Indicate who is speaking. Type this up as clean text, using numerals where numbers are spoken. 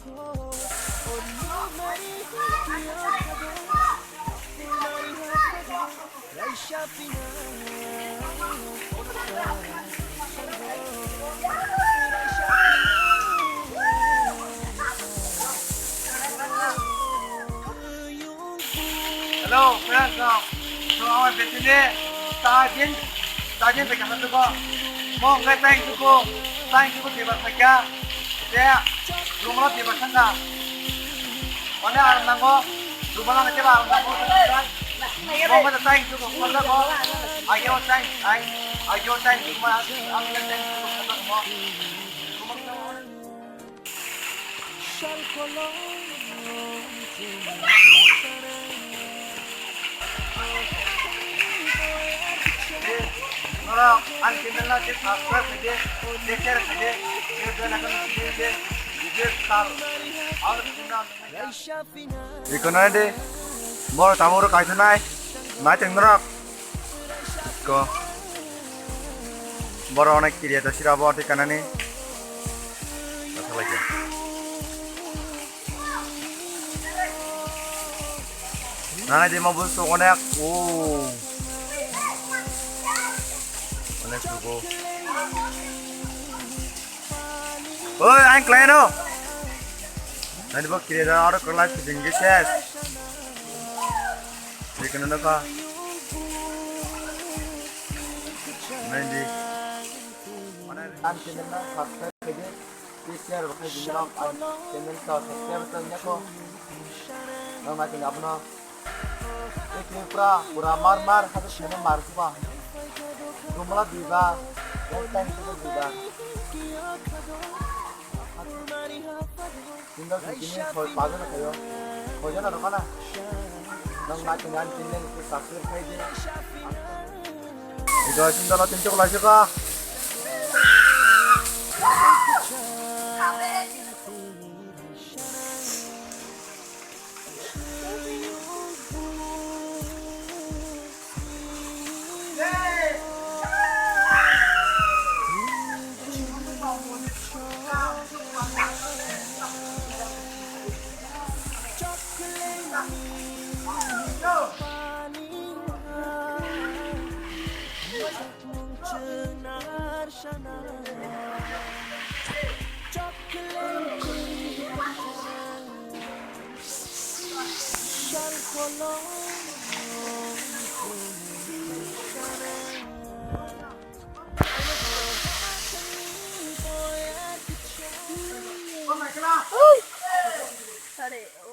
Speaker 1: Hello, friends. So our business tajin pe kahat ko. Mo ngai thank you ko di ba sakya. Dia rumah di ba sanga. Mana alam nango? Rumah nang kira alam nango. Mo ngai thank you ko kala ko. Ayo thank rumah ang thank you ko kala mo. Orang channel na subscribe कीजिए, share कीजिए, share करना कीजिए, video star और इकोना दे, मोर तामोर काइथन नाइ तेंगनरक को मोर अनेक किरिया दसिरा बो ठिकानानि कथा लागे नाइ दे माबुस अनेक Let's go. Oi, anh Klein đâu? Anh bác kia ra ở con lại chỉnh cái xe. Đi cái nó có. Này đi. Anh channel nó subscribe cái gì? Đi share và cái gì đó anh channel cho subscribe cho nhá cô. Nó mà chừng nó. Cái pura mar hạt channel mar quá. Rumah diva, thank you diva. Tinggal segini, pagi nak kayo. Kau jangan apa nak? Nang nak tinggal channel itu subscribe saja. Iga tinggal nak tinggal lagi kah?
Speaker 2: Sorry.